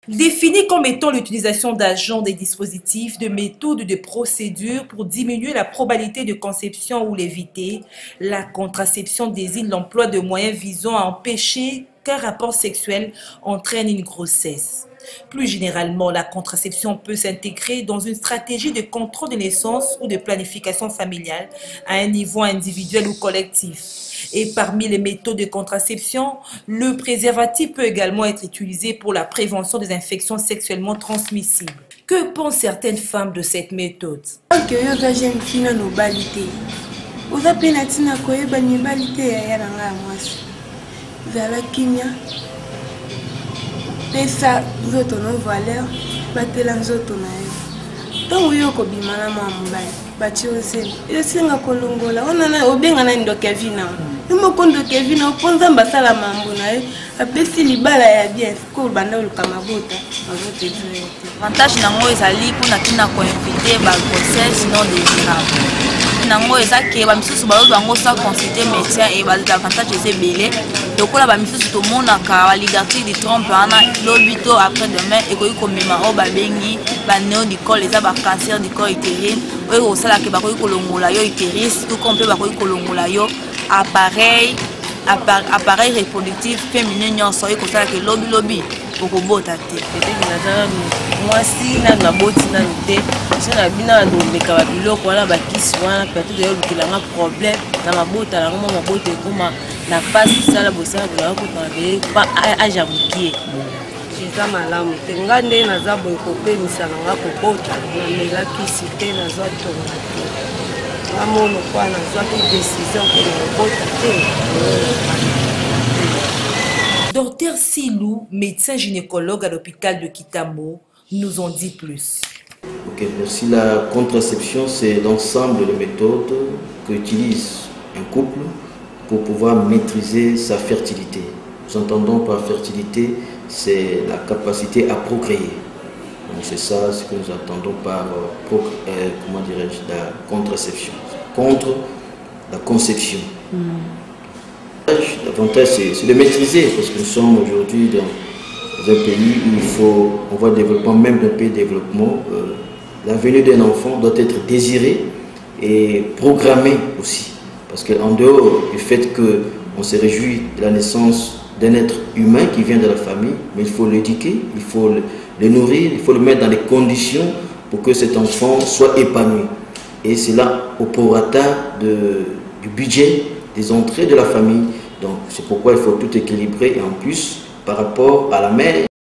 Définie comme étant l'utilisation d'agents, des dispositifs, de méthodes, de procédures pour diminuer la probabilité de conception ou l'éviter, la contraception désigne l'emploi de moyens visant à empêcher qu'un rapport sexuel entraîne une grossesse. Plus généralement, la contraception peut s'intégrer dans une stratégie de contrôle de naissance ou de planification familiale à un niveau individuel ou collectif. Et parmi les méthodes de contraception, le préservatif peut également être utilisé pour la prévention des infections sexuellement transmissibles. Que pensent certaines femmes de cette méthode? Pesa nzoto no valeur batela nzoto na yo tango yo kobimana mwa mobali bati ozeli esenga kolongola wana na obenga na ndo Kevin na moko ndo Kevin oponza mbasala mambo na ye apesi libala ya bien ko banda oluka mabota mazote zote avantage nango ezali mpona tina koinvite ba grossesse non désirable nango ezake ba misusu bayo bango sans consulter médecin et ba avantage ezebele lokola ba misusu tomonaka ba ligature du trompe ana lobito après demain ekoki komema o babengi ba néo du col eza ba cancer du col utérine oyo osala ke bakoki kolongola yo utérus tout comme pe bakoki kolongola yo appareil reproductif féminin nyonso oyo kosala ke lobi okobota te peut-être nazala mwasi na boti na te sina bina ndoleka ba biloko wana bakisi wana peut-être yo lukelanga problème na mabota na ngoma mabota ekoma na pasi sala bosala bola ko tabe pa aja mukie eza malamu te nga nde naza boye kopemisa nanga kobota na melakisi te nazwa tonga te ngamono kwa nazwaki décision ko kobota te. Dr Silou, médecin gynécologue à l'hôpital de Kitamo, nous en dit plus. Ok, merci. La contraception, c'est l'ensemble de méthodes qu'utilise un couple pour pouvoir maîtriser sa fertilité. Nous entendons par fertilité, c'est la capacité à procréer. Donc c'est ça ce que nous entendons par comment dirais-je, la contraception. Contre la conception. L'avantage, c'est de maîtriser, parce que nous sommes aujourd'hui dans un pays où on voit le développement, même d'un pays de développement, la venue d'un enfant doit être désirée et programmée aussi. Parce qu'en dehors du fait qu'on se réjouit de la naissance d'un être humain qui vient de la famille, mais il faut l'éduquer, il faut le nourrir, il faut le mettre dans les conditions pour que cet enfant soit épanoui. Et c'est là au prorata du budget des entrées de la famille. Donc c'est pourquoi il faut tout équilibrer et en plus par rapport à la mère.